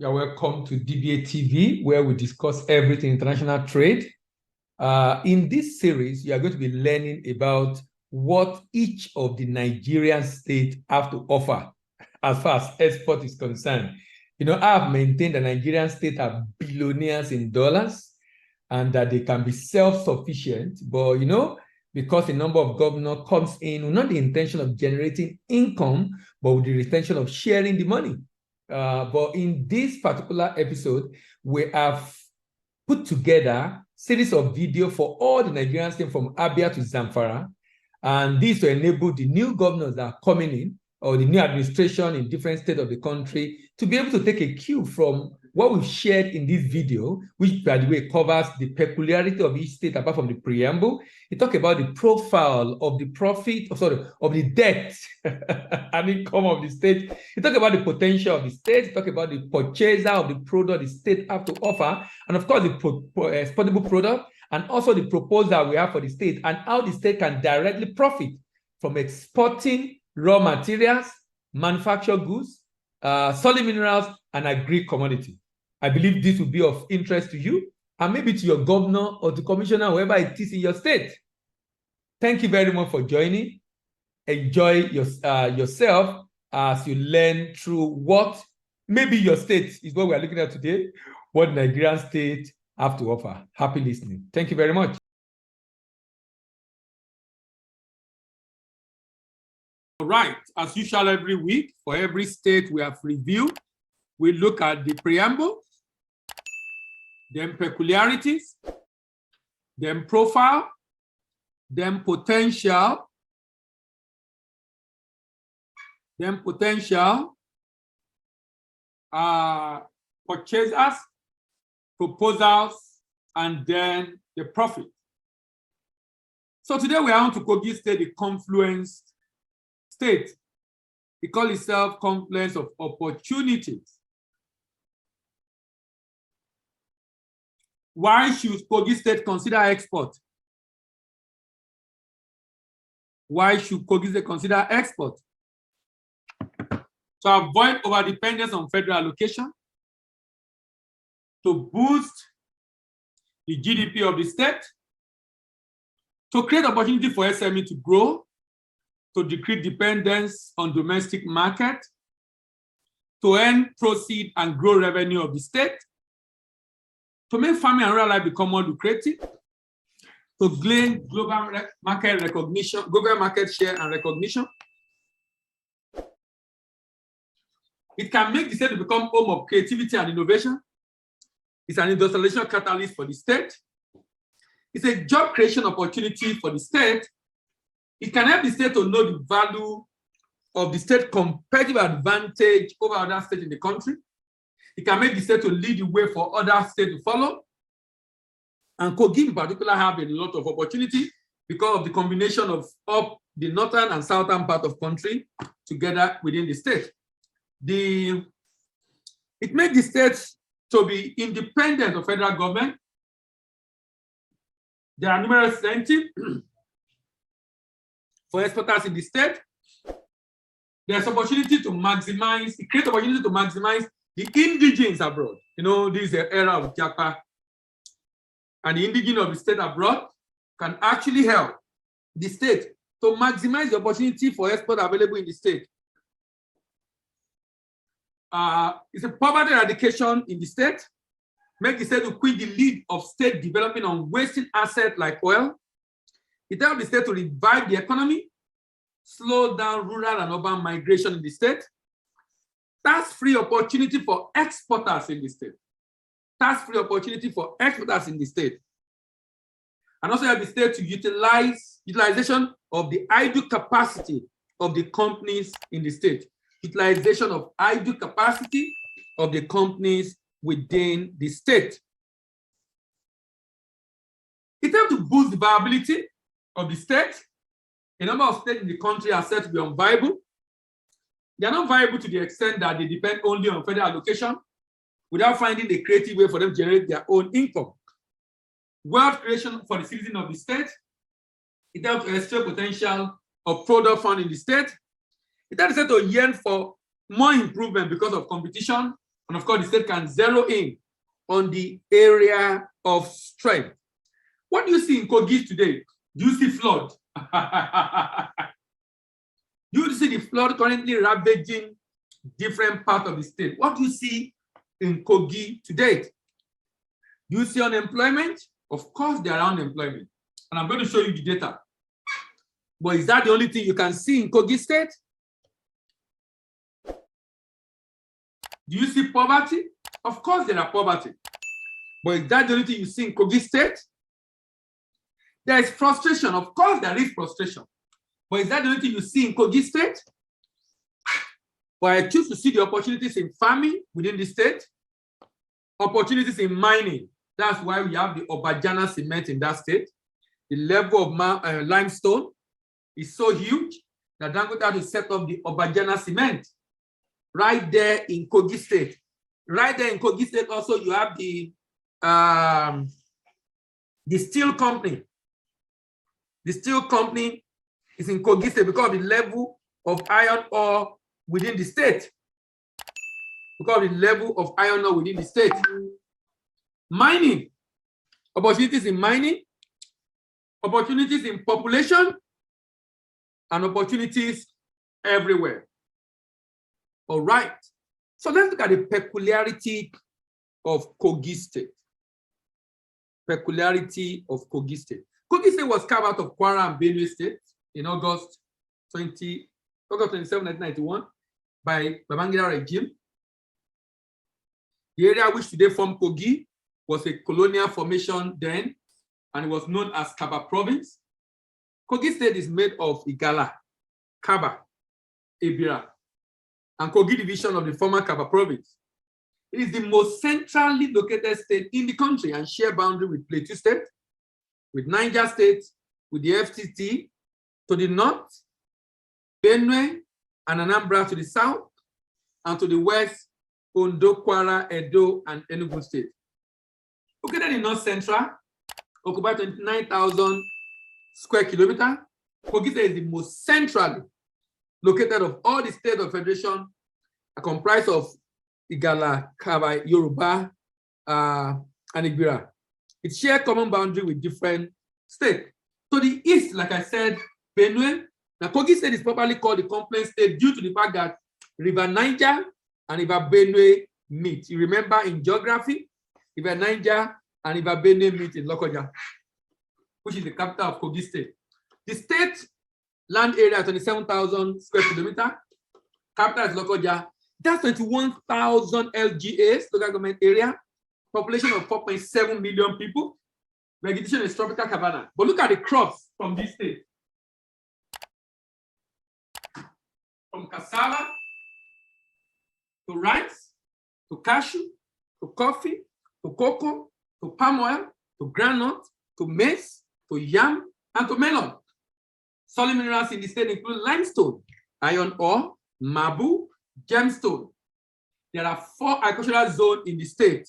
You're welcome to DBA TV, where we discuss everything international trade. In this series, you are going to be learning about what each of the Nigerian states have to offer as far as export is concerned. You know, I have maintained that Nigerian states are billionaires in dollars and that they can be self-sufficient, but you know, because the number of governors comes in with not the intention of generating income, but with the intention of sharing the money. But in this particular episode, we have put together a series of video for all the Nigerian states from Abia to Zamfara, and this to enable the new governors that are coming in, or the new administration in different states of the country, to be able to take a cue from what we've shared in this video, which, by the way, covers the peculiarity of each state apart from the preamble. It talks about the profile of the profit, of the debt and income of the state. It talks about the potential of the state. It talks about the purchaser of the product the state have to offer, and of course, the exportable product, and also the proposal we have for the state, and how the state can directly profit from exporting raw materials, manufactured goods, solid minerals, and agri commodity. I believe this will be of interest to you and maybe to your governor or to commissioner, whoever it is in your state. Thank you very much for joining. Enjoy yourself as you learn through what maybe your state is what we're looking at today, what Nigerian state have to offer. Happy listening. Thank you very much. All right, as usual, every week, for every state we have reviewed, we look at the preamble, then peculiarities, then profile, then potential, purchasers, proposals, and then the profit. So today we are on to Kogi State, the confluence state. It calls itself confluence of opportunities. Why should Kogi State consider export? Why should Kogi State consider export? To avoid overdependence on federal allocation, to boost the GDP of the state, to create opportunity for SME to grow, to decrease dependence on domestic market, to earn proceeds and grow revenue of the state, to make farming and rural life become more lucrative, to gain global market recognition, global market share and recognition. It can make the state to become home of creativity and innovation. It's an industrialization catalyst for the state. It's a job creation opportunity for the state. It can help the state to know the value of the state competitive advantage over other states in the country. It can make the state to lead the way for other states to follow. And Kogi in particular have a lot of opportunity because of the combination of up the northern and southern part of country together within the state. It makes the state to be independent of federal government. There are numerous incentives for exporters in the state. There's opportunity to maximize, create opportunity to maximize the indigenes abroad. You know, this is the era of Japa. And the indigene of the state abroad can actually help the state to maximize the opportunity for export available in the state. It's a poverty eradication in the state, make the state to quit the lead of state developing on wasting assets like oil. It helps the state to revive the economy, slow down rural and urban migration in the state. That's free opportunity for exporters in the state. That's free opportunity for exporters in the state. And also help the state to utilization of the idle capacity of the companies in the state. Utilization of idle capacity of the companies within the state. It helps to boost the viability of the state. A number of states in the country are said to be unviable. They are not viable to the extent that they depend only on federal allocation without finding a creative way for them to generate their own income. Wealth creation for the citizen of the state. It helps to extract potential of product found in the state. It helps the state to yearn for more improvement because of competition And of course, the state can zero in on the area of strength. What do you see in Kogi today? Do you see flood? Do you see the flood currently ravaging different parts of the state? What do you see in Kogi today? Do you see unemployment? Of course, there are unemployment. And I'm going to show you the data. But is that the only thing you can see in Kogi State? Do you see poverty? Of course, there are poverty. But is that the only thing you see in Kogi State? There is frustration. Of course, there is frustration. But is that the only thing you see in Kogi State? But I choose to see the opportunities in farming within the state, opportunities in mining. That's why we have the Obajana cement in that state. The level of limestone is so huge that Dangote had to set up the Obajana cement right there in Kogi State. Right there in Kogi State also you have the steel company. The steel company is in Kogi State because of the level of iron ore within the state. Because of the level of iron ore within the state. Mining, opportunities in mining, opportunities in population, and opportunities everywhere. All right. So let's look at the peculiarity of Kogi State. Peculiarity of Kogi State. Kogi State was carved out of Kwara and Benue State in August 27, 1991 by Babangida regime. The area which today formed Kogi was a colonial formation then, and it was known as Kaba Province. Kogi State is made of Igala, Kaba, Ebira, and Kogi division of the former Kaba Province. It is the most centrally located state in the country and share boundary with Plateau State, with Niger State, with the FCT to the north, Benue and Anambra to the south, and to the west, Ondo, Kwara, Edo, and Enugu State. Located in North Central, occupied 29,000 square kilometers, Kogi State is the most centrally located of all the states of federation, are comprised of Igala, Kaba, Yoruba, and Ibira. It shares common boundary with different states. To the east, like I said, Benue. Now, Kogi State is properly called the complex state due to the fact that River Niger and River Benue meet. You remember in geography, River Niger and River Benue meet in Lokoja, which is the capital of Kogi State. The state land area, 27,000 square kilometers. Capital is Lokoja. That's 21,000 LGAs, local government area. Population of 4.7 million people. Vegetation is tropical savanna. But look at the crops from this state. From cassava to rice, to cashew, to coffee, to cocoa, to palm oil, to groundnut, to maize, to yam, and to melon. Solid minerals in the state include limestone, iron ore, marble, gemstone. There are 4 agricultural zones in the state: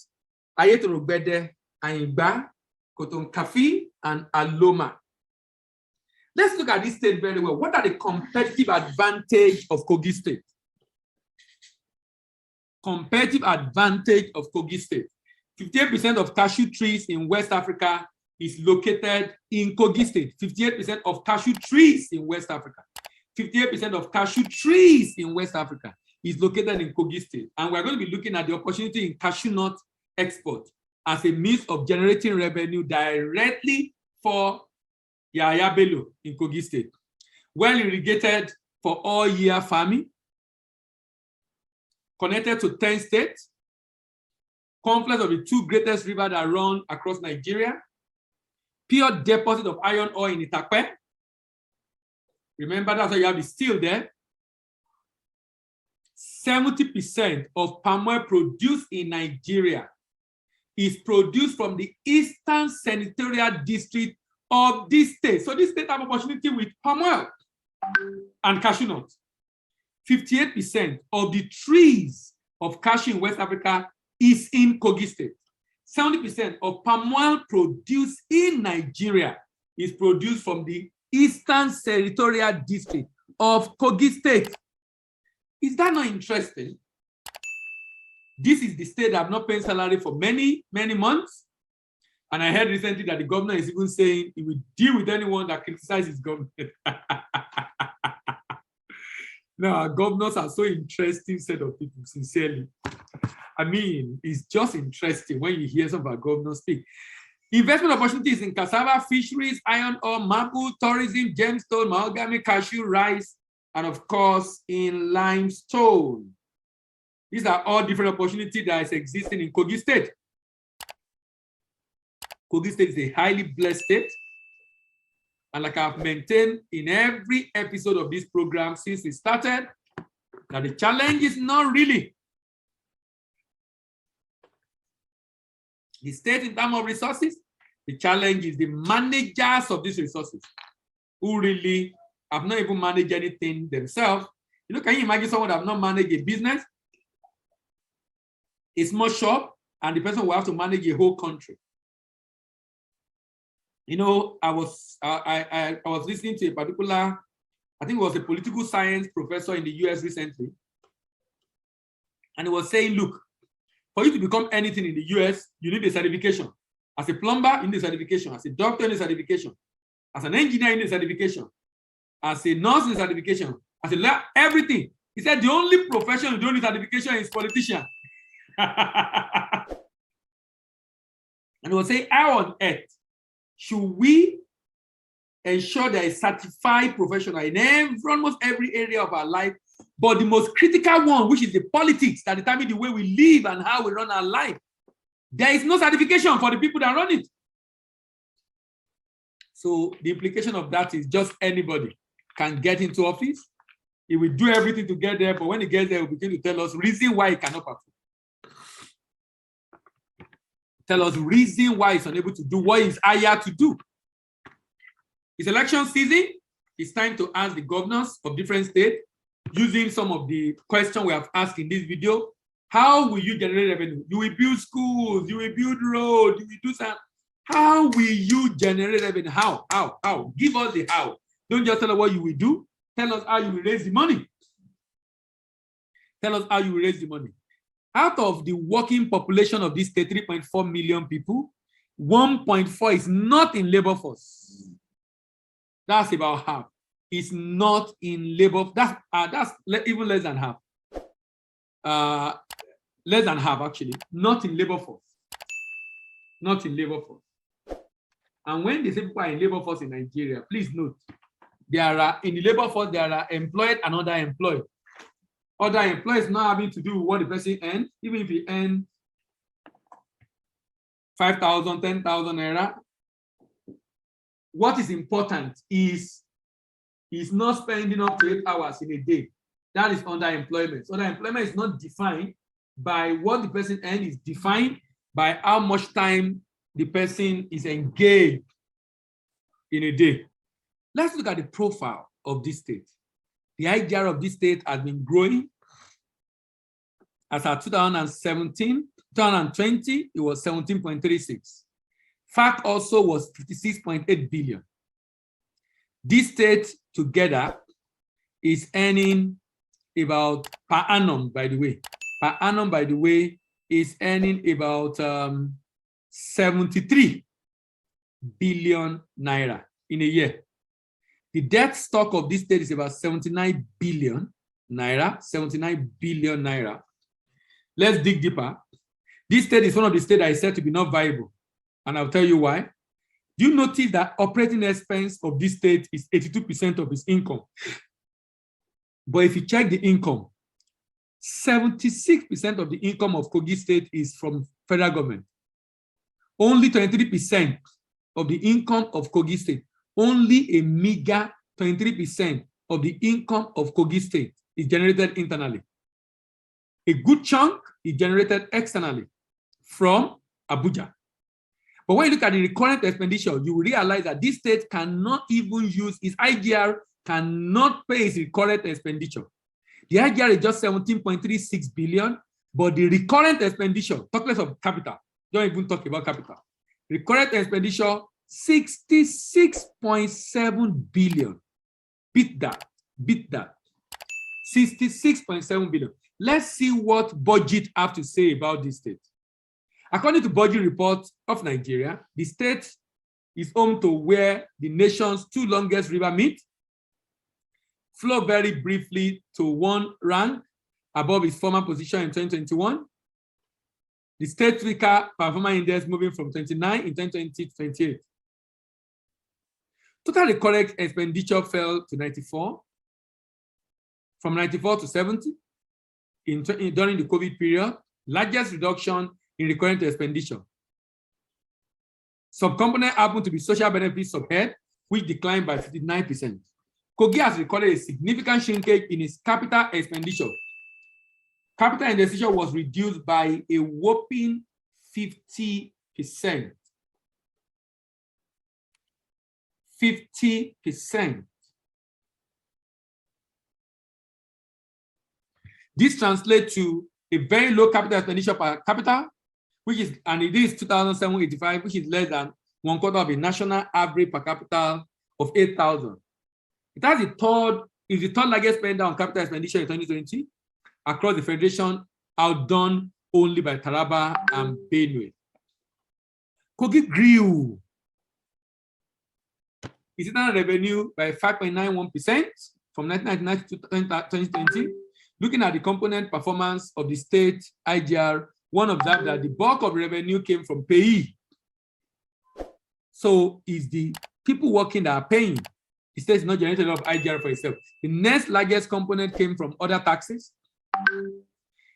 Ayetorobede, Ayingba, Kotonkafi, and Aloma. Let's look at this state very well. What are the competitive advantage of Kogi State? Competitive advantage of Kogi State. 58% of cashew trees in West Africa is located in Kogi State. 58% of cashew trees in West Africa. 58% of cashew trees in West Africa is located in Kogi State. And we're going to be looking at the opportunity in cashew nut export as a means of generating revenue directly for Yaya Bello in Kogi State. Well irrigated for all year farming, connected to 10 states, confluence of the 2 greatest rivers that run across Nigeria, pure deposit of iron ore in Itakpe. Remember, that's why you have the steel there. 70% of palm oil produced in Nigeria is produced from the Eastern Senatorial District of this state. So this state have opportunity with palm oil and cashew nuts. 58% of the trees of cashew in West Africa is in Kogi State. 70% of palm oil produced in Nigeria is produced from the Eastern Senatorial District of Kogi State. Is that not interesting? This is the state that have not paid salary for many, many months. And I heard recently that the governor is even saying he will deal with anyone that criticizes government. Now, our governors are so interesting set of people, sincerely. I mean, it's just interesting when you hear some of our governors speak. Investment opportunities in cassava, fisheries, iron ore, marble, tourism, gemstone, mahogany, cashew, rice, and of course, in limestone. These are all different opportunities that is existing in Kogi State. Kogi State is a highly blessed state. And like I've maintained in every episode of this program since we started, that the challenge is not really the state in terms of resources. The challenge is the managers of these resources who really have not even managed anything themselves. You know, can you imagine someone that have not managed a business, a small shop, and the person will have to manage a whole country? You know, I was listening to a particular, I think it was a political science professor in the US recently, and he was saying, look, for you to become anything in the US, you need a certification. As a plumber, you need a certification. As a doctor, you need a certification. As an engineer, you need a certification. As a nurse, you need a certification. As a lawyer, everything. He said the only profession you don't need certification is politician. And he was saying, how on earth should we ensure there is certified professional in almost every area of our life, but the most critical one, which is the politics that determine the way we live and how we run our life, there is no certification for the people that run it. So the implication of that is just anybody can get into office. He will do everything to get there, but when he gets there, he will begin to tell us reason why he cannot perform. Tell us reason why he's unable to do what he's hired to do. It's election season. It's time to ask the governors of different states, using some of the questions we have asked in this video. How will you generate revenue? You will build schools, you will build roads, you will do something. How will you generate revenue? How? How? Give us the how. Don't just tell us what you will do. Tell us how you will raise the money. Tell us how you will raise the money. Out of the working population of this 3.4 million people, 1.4 is not in labor force. That's about half. It's not in labor. That's even less than half. Less than half, actually. Not in labor force. Not in labor force. And when they say people are in labor force in Nigeria, please note, there are in the labor force, there are employed and underemployed. Other employees not having to do with what the person earns, even if he earns 5,000, 10,000 naira. What is important is he's not spending up to 8 hours in a day. That is underemployment. So underemployment is not defined by what the person earns, it's defined by how much time the person is engaged in a day. Let's look at the profile of this state. The IGR of this state has been growing. As of 2017, 2020, it was 17.36. FAC also was 56.8 billion. This state together is earning about per annum, by the way, is earning about 73 billion naira in a year. The debt stock of this state is about 79 billion naira, 79 billion naira. Let's dig deeper. This state is one of the states that is said to be not viable. And I'll tell you why. Do you notice that operating expense of this state is 82% of its income? But if you check the income, 76% of the income of Kogi State is from federal government. Only 23% of the income of Kogi State, only a meager 23% of the income of Kogi State is generated internally. A good chunk is generated externally from Abuja. But when you look at the recurrent expenditure, you will realize that this state cannot even use its IGR, cannot pay its recurrent expenditure. The IGR is just 17.36 billion, but the recurrent expenditure, talk less of capital, don't even talk about capital. Recurrent expenditure, 66.7 billion. Beat that. 66.7 billion. Let's see what budget have to say about this state. According to budget report of Nigeria, the state is home to where the nation's two longest rivers meet, flow very briefly to one rank above its former position in 2021. The state weaker performance index moving from 29 in 2020 to 28. Total recurrent expenditure fell to 94, from 94 to 70 during the COVID period, largest reduction in recurrent expenditure. Subcomponent happened to be social benefits subhead, which declined by 59%. Kogi has recorded a significant shrinkage in its capital expenditure. Capital expenditure was reduced by a whopping 50%. 50%. This translates to a very low capital expenditure per capita, which is, and it is 2,785, which is less than 1/4 of a national average per capita of 8,000. It has the third largest spender on capital expenditure in 2020 across the federation, outdone only by Taraba and Benue. Kogi grew its internal revenue by 5.91% from 1999 to 2020. Looking at the component performance of the state IGR, one observed that the bulk of revenue came from payee. So it's the people working that are paying. The state is not generating a lot of IGR for itself. The next largest component came from other taxes.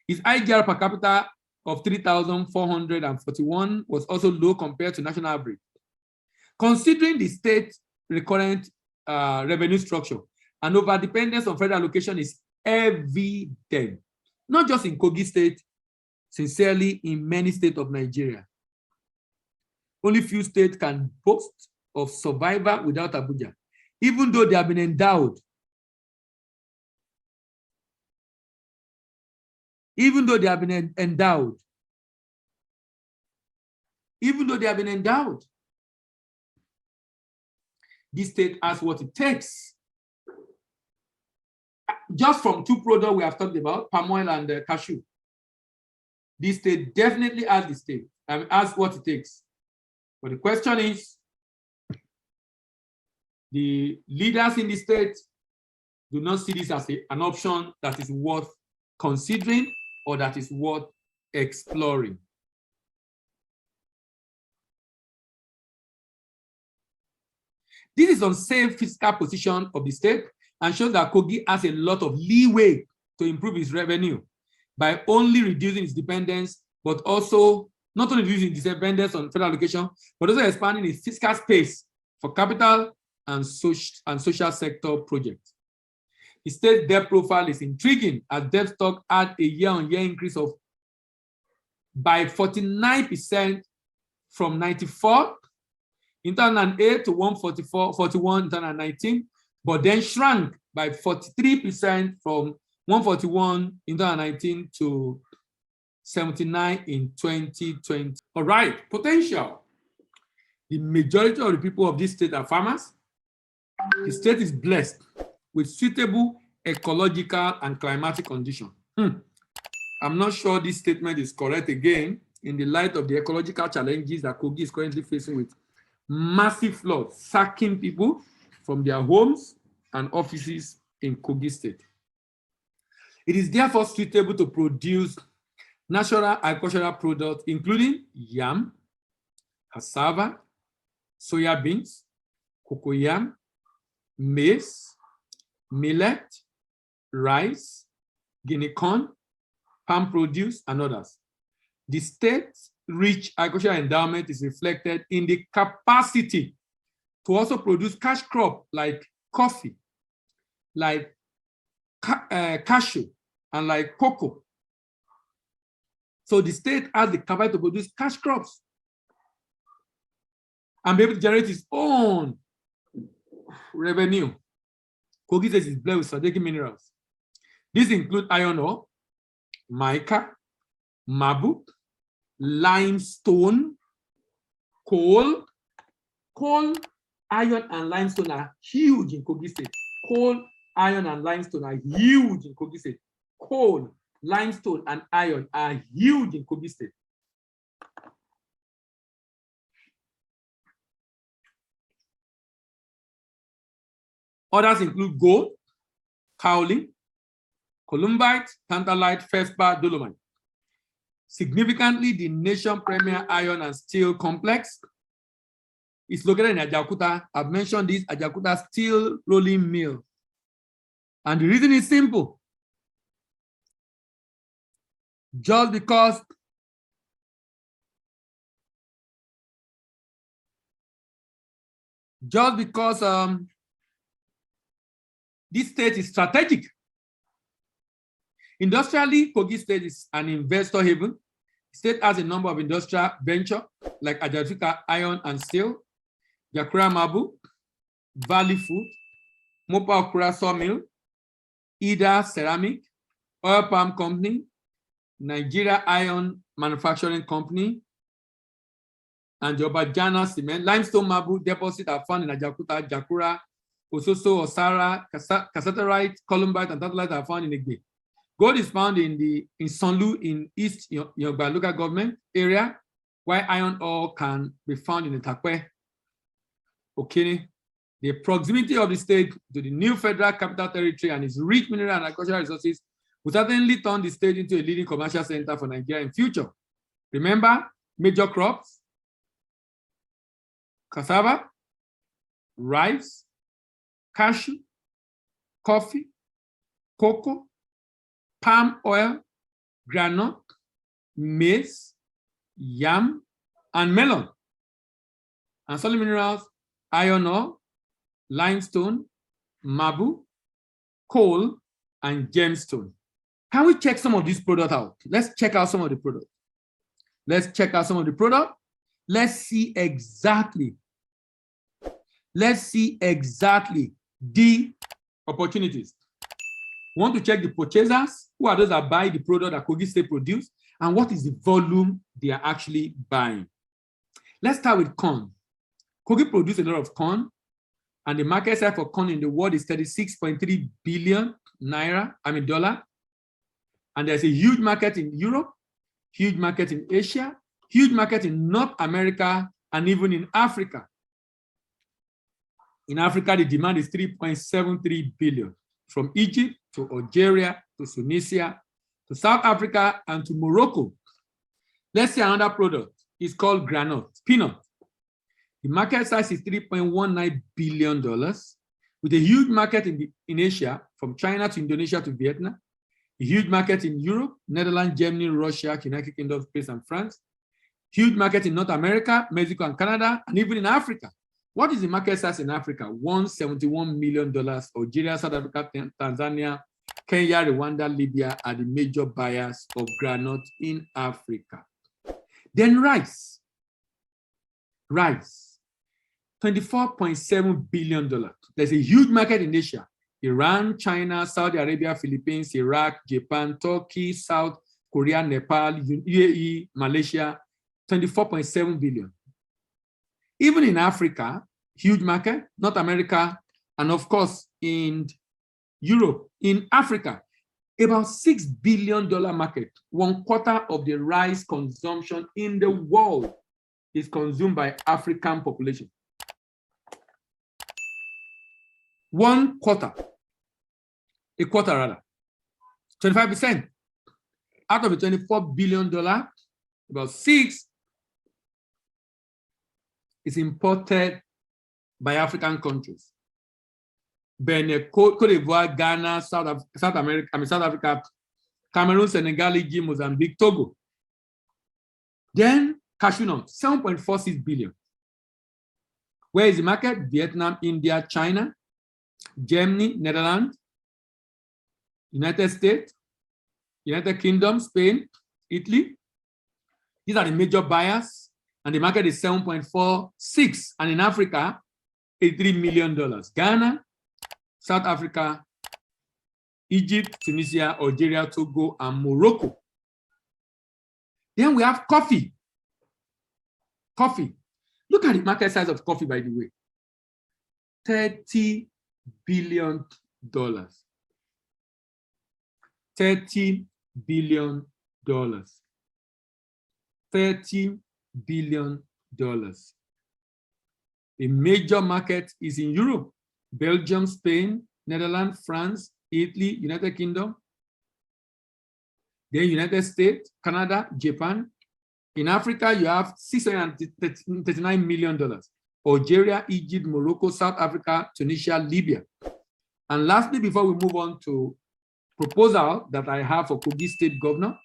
Its IGR per capita of 3,441 was also low compared to national average. Considering the state recurrent revenue structure, and overdependence on federal allocation is evident, not just in Kogi State, sincerely in many states of Nigeria. Only few states can boast of survival without Abuja, even though they have been endowed. Even though they have been endowed. Even though they have been endowed. This state has what it takes. Just from two products we have talked about, palm oil and cashew. This state definitely has the state. Has what it takes. But the question is, the leaders in the state do not see this as an option that is worth considering or that is worth exploring. This is unsafe fiscal position of the state and shows that Kogi has a lot of leeway to improve its revenue by only reducing its dependence, but also not only reducing its dependence on federal allocation, but also expanding its fiscal space for capital and social sector projects. The state debt profile is intriguing as debt stock had a year-on-year increase of by 49% from 94 in 2008 to 141 in 2019, but then shrank by 43% from 141 in 2019 to 79 in 2020. All right, potential. The majority of the people of this state are farmers. The state is blessed with suitable ecological and climatic conditions. I'm not sure this statement is correct again in the light of the ecological challenges that Kogi is currently facing with massive floods, sacking people from their homes and offices in Kogi State. It is therefore suitable to produce natural agricultural products, including yam, cassava, soya beans, cocoyam, maize, millet, rice, guinea corn, palm produce, and others. The state's rich agricultural endowment is reflected in the capacity to also produce cash crop like coffee, like cashew, and like cocoa. So the state has the capacity to produce cash crops and be able to generate its own revenue. Kogi State is blessed with strategic minerals. These include iron ore, mica, marble, limestone, coal. Coal, iron, and limestone are huge in Kogi State. Coal, iron, and limestone are huge in Kogi State. Coal, limestone, and iron are huge in Kogi State. Others include gold, kaolin, columbite, tantalite, feldspar, dolomite. Significantly, the nation premier iron and steel complex is located in Ajaokuta. I've mentioned this Ajaokuta steel rolling mill. And the reason is simple. Just because this state is strategic. Industrially, Kogi State is an investor haven. The state has a number of industrial ventures like Ajaokuta Iron and Steel, Jakura Mabu, Valley Food, Mopa Okura Sawmill, Ida Ceramic, Oil Palm Company, Nigeria Iron Manufacturing Company, and the Obajana Cement. Limestone marble deposits are found in Ajaokuta, Jakura, Ososo, Osara, Cassiterite, Columbite, and Tantalite are found in Igbe. Gold is found in Sonlu in East Yoruba local government area, while iron ore can be found in Itakwe. Okay. The proximity of the state to the new federal capital territory and its rich mineral and agricultural resources will certainly turn the state into a leading commercial center for Nigeria in future. Remember, major crops: cassava, rice, cashew, coffee, cocoa, palm oil, groundnut, maize, yam, and melon. And solid minerals: iron ore, limestone, marble, coal, and gemstone. Can we check some of these products out? Let's check out some of the products. Let's see exactly the opportunities. We want to check the purchasers. Who are those that buy the product that Kogi State produce, and what is the volume they are actually buying? Let's start with corn. Kogi produce a lot of corn, and the market size for corn in the world is 36.3 billion dollar. And there's a huge market in Europe, huge market in Asia, huge market in North America, and even in Africa. In Africa, the demand is 3.73 billion, from Egypt to Algeria to Tunisia to South Africa and to Morocco. Let's see another product. It's called groundnut, peanut. The market size is $3.19 billion, with a huge market in Asia, from China to Indonesia to Vietnam, a huge market in Europe, Netherlands, Germany, Russia, United Kingdom, Spain, and France, huge market in North America, Mexico, and Canada, and even in Africa. What is the market size in Africa? $171 million. Algeria, South Africa, Tanzania, Kenya, Rwanda, Libya are the major buyers of groundnut in Africa. Then rice. $24.7 billion. There's a huge market in Asia. Iran, China, Saudi Arabia, Philippines, Iraq, Japan, Turkey, South Korea, Nepal, UAE, Malaysia, 24.7 billion. Even in Africa, huge market, North America, and of course in Europe. In Africa, about $6 billion market. 1/4 of the rice consumption in the world is consumed by African population. 1/4, a quarter rather, 25%. Out of the $24 billion, about 6 is imported by African countries. Benin, Cote d'Ivoire, Ghana, South Africa, Cameroon, Senegal, Egypt, Mozambique, Togo. Then cashew nut, 7.46 billion. Where is the market? Vietnam, India, China, Germany, Netherlands, United States, United Kingdom, Spain, Italy. These are the major buyers, and the market is 7.46. And in Africa, $83 million. Ghana, South Africa, Egypt, Tunisia, Algeria, Togo, and Morocco. Then we have coffee. Coffee. Look at the market size of coffee, by the way. $30 billion. $30 billion. $30 billion. A major market is in Europe: Belgium, Spain, Netherlands, France, Italy, United Kingdom, then United States, Canada, Japan. In Africa, you have $639 million. Algeria, Egypt, Morocco, South Africa, Tunisia, Libya. And lastly, before we move on to proposal that I have for Kogi State Governor,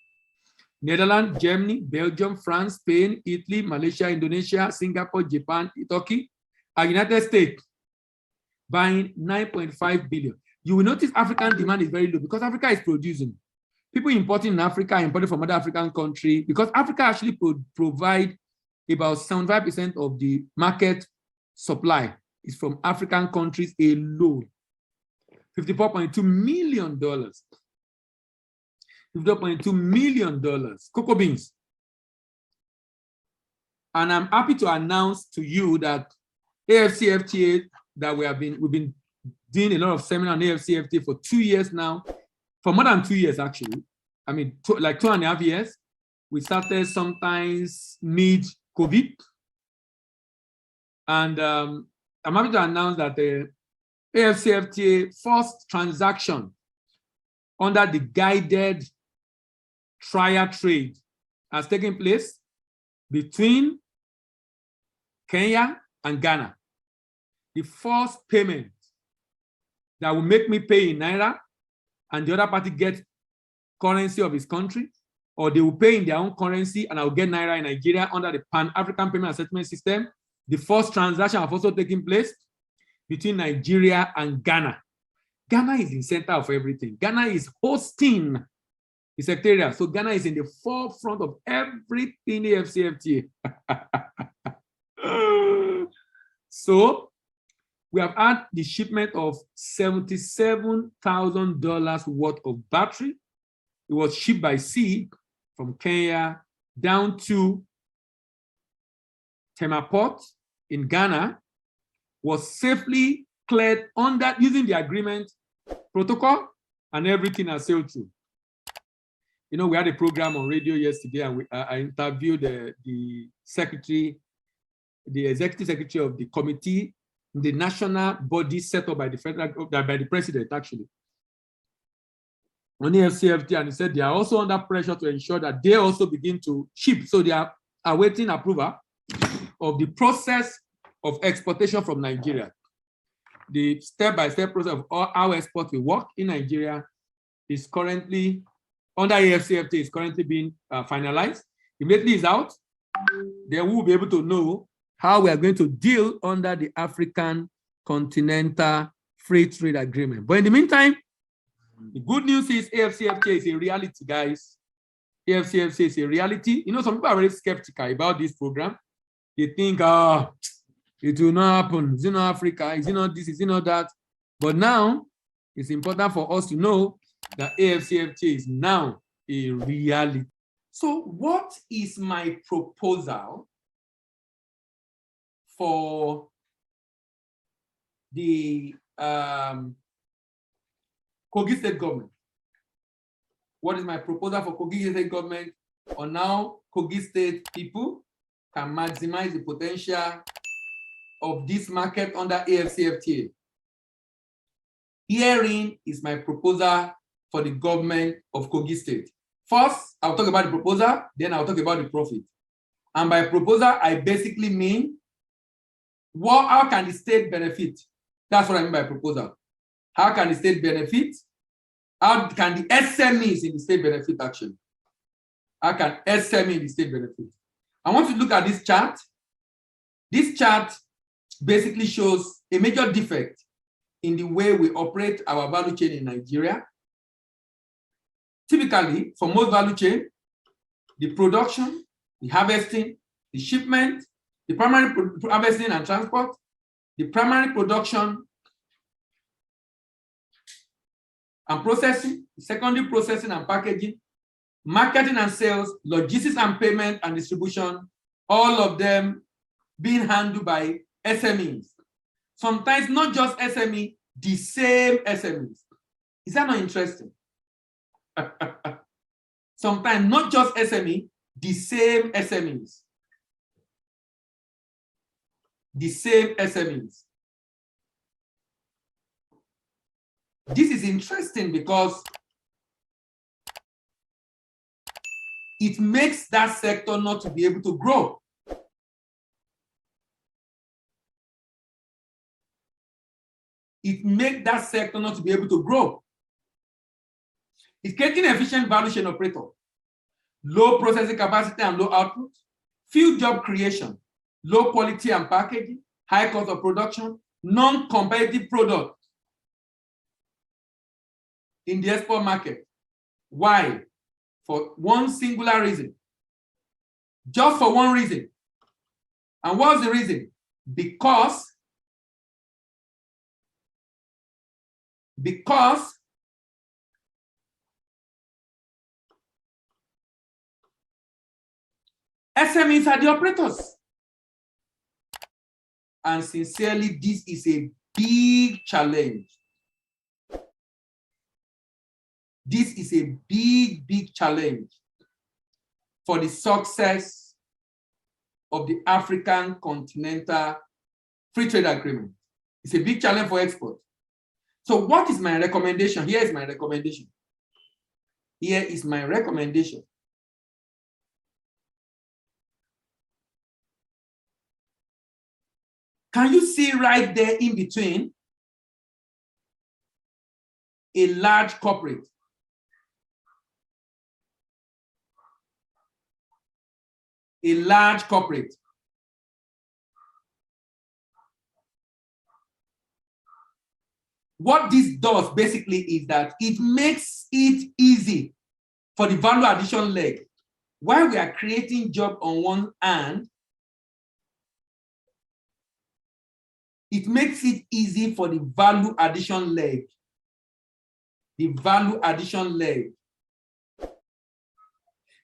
Netherlands, Germany, Belgium, France, Spain, Italy, Malaysia, Indonesia, Singapore, Japan, Turkey, and United States buying 9.5 billion. You will notice African demand is very low because Africa is producing. People importing in Africa are importing from other African countries because Africa actually provide about 75% of the market supply is from African countries alone. $54.2 million. $54.2 million. Cocoa beans. And I'm happy to announce to you that AFCFTA, that we've been doing a lot of seminar on AFCFTA for 2 years now, for more than 2 years actually. I mean, like 2.5 years. We started sometimes mid-COVID. And I'm happy to announce that the AFCFTA first transaction under the guided trial trade has taken place between Kenya and Ghana. The first payment that will make me pay in Naira and the other party get currency of his country, or they will pay in their own currency and I'll get Naira in Nigeria under the Pan-African Payment and Settlement System. The first transaction has also taken place between Nigeria and Ghana. Ghana is in the center of everything. Ghana is hosting the secretariat. So Ghana is in the forefront of everything AFCFTA. So we have had the shipment of $77,000 worth of battery. It was shipped by sea from Kenya down to Tema Port in Ghana, was safely cleared under using the agreement protocol, and everything has sailed through. You know, we had a program on radio yesterday, and I interviewed the secretary, the executive secretary of the committee, the national body set up by the federal, by the president actually, on the FCFT, and he said they are also under pressure to ensure that they also begin to ship. So they are awaiting approval of the process of exportation from Nigeria. The step-by-step process of how export will work in Nigeria is currently, under AFCFTA, is currently being finalized. Immediately it's out, then we will be able to know how we are going to deal under the African Continental Free Trade Agreement. But in the meantime, the good news is AFCFTA is a reality, guys. AFCFTA is a reality. You know, some people are very skeptical about this program. They think, it will not happen. Is it not Africa? Is it not this? Is it not that? But now, it's important for us to know that AFCFTA is now a reality. So what is my proposal for the Kogi State government? What is my proposal for Kogi State government on how Kogi State people can maximize the potential of this market under AFCFTA? Herein is my proposal for the government of Kogi State. First, I'll talk about the proposal, then I'll talk about the profit. And by proposal, I basically mean, how can the state benefit? That's what I mean by proposal. How can the state benefit? How can the SMEs in the state benefit actually? How can SME in the state benefit? I want to look at this chart. This chart basically shows a major defect in the way we operate our value chain in Nigeria. Typically, for most value chain, the production, the harvesting, the shipment, the primary harvesting and transport, the primary production and processing, secondary processing and packaging, marketing and sales, logistics and payment and distribution, all of them being handled by SMEs. Sometimes not just SME, the same SMEs. Is that not interesting? sometimes not just SME, the same SMEs. The same SMEs. This is interesting because it makes that sector not to be able to grow. It makes that sector not to be able to grow. It's creating efficient value chain operator, low processing capacity and low output, few job creation, low quality and packaging, high cost of production, non-competitive product in the export market. Why? For one singular reason. Just for one reason. And what's the reason? Because SMEs are the operators. And sincerely, this is a big challenge. This is a big, big challenge for the success of the African Continental Free Trade Agreement. It's a big challenge for export. So what is my recommendation? Here is my recommendation. Here is my recommendation. Can you see right there in between a large corporate? A large corporate. What this does basically is that it makes it easy for the value addition leg. While we are creating job on one hand, it makes it easy for the value addition leg. The value addition leg.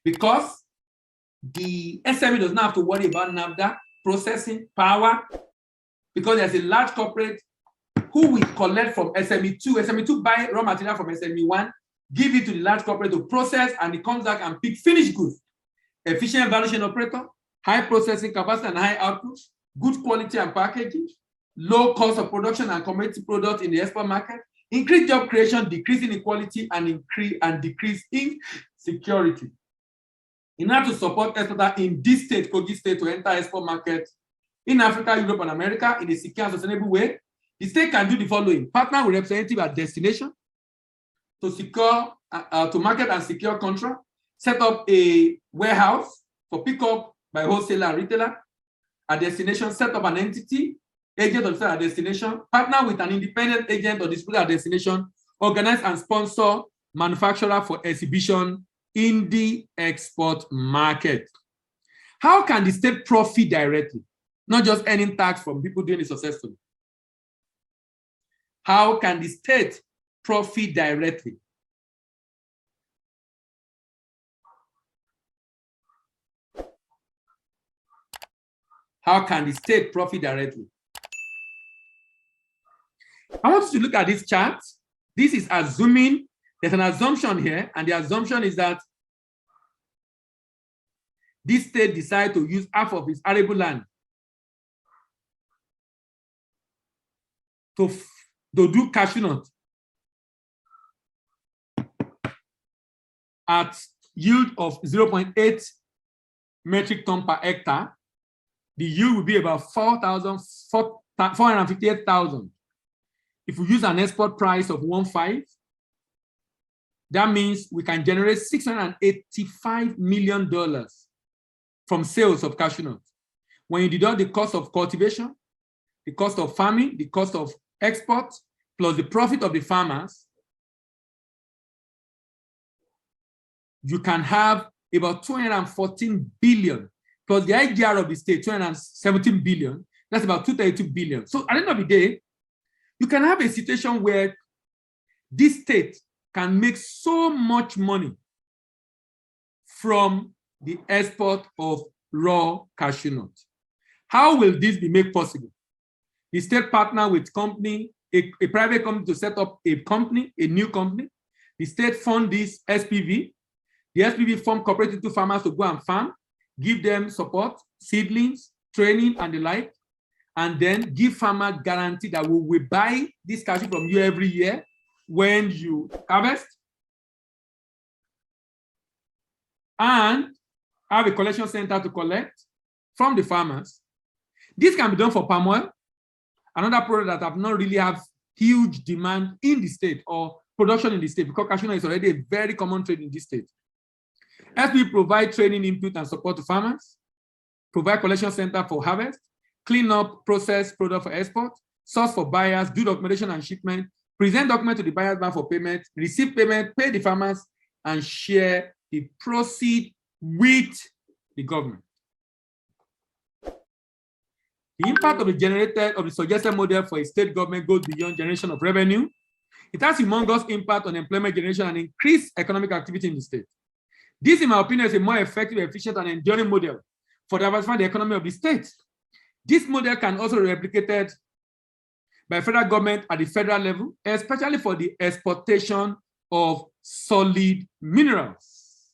Because the SME does not have to worry about NAFTA, processing, power, because there's a large corporate who will collect from SME2. SME2 buy raw material from SME1, give it to the large corporate to process, and it comes back and pick finished goods. Efficient value chain operator, high processing capacity and high output, good quality and packaging, low cost of production and commodity product in the export market, increase job creation, decrease inequality, and decrease insecurity. In order to support exporters in this state, Kogi state, to enter export market in Africa, Europe, and America in a secure and sustainable way, the state can do the following: partner with representative at destination to secure, to market and secure contract, set up a warehouse for pickup by wholesaler and retailer at destination, set up an entity, agent or at destination, partner with an independent agent or distributor at destination, organize and sponsor manufacturer for exhibition in the export market. How can the state profit directly, not just earning tax from people doing it successfully? How can the state profit directly? How can the state profit directly? I want you to look at this chart. This is assuming, there's an assumption here, and the assumption is that this state decides to use half of its arable land to do cashew nut at yield of 0.8 metric ton per hectare. The yield will be about 458,000. If we use an export price of 1.5, that means we can generate $685 million from sales of cashew nuts. When you deduct the cost of cultivation, the cost of farming, the cost of export, plus the profit of the farmers, you can have about 214 billion, plus the IGR of the state, 217 billion, that's about 232 billion. So at the end of the day, you can have a situation where this state can make so much money from the export of raw cashew nuts. How will this be made possible? The state partner with company, a private company to set up a company, a new company. The state fund this SPV. The SPV form cooperative to farmers to go and farm, give them support, seedlings, training, and the like, and then give farmer guarantee that we will buy this cashew from you every year when you harvest, and have a collection center to collect from the farmers. This can be done for palm oil, another product that have not really have huge demand in the state or production in the state, because cashew nut is already a very common trade in this state. As we provide training, input, and support to farmers, provide collection center for harvest, clean up processed product for export, source for buyers, do documentation and shipment, present document to the buyers bank for payment, receive payment, pay the farmers, and share the proceed with the government. The impact of the suggested model for a state government goes beyond generation of revenue. It has humongous impact on employment generation and increased economic activity in the state. This, in my opinion, is a more effective, efficient, and enduring model for diversifying the economy of the state. This model can also be replicated by federal government at the federal level, especially for the exportation of solid minerals.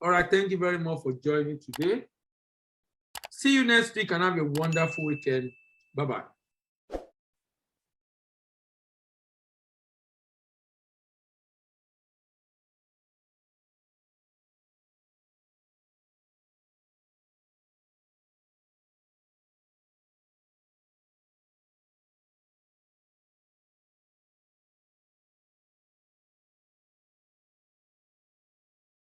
All right, thank you very much for joining today. See you next week and have a wonderful weekend. Bye-bye.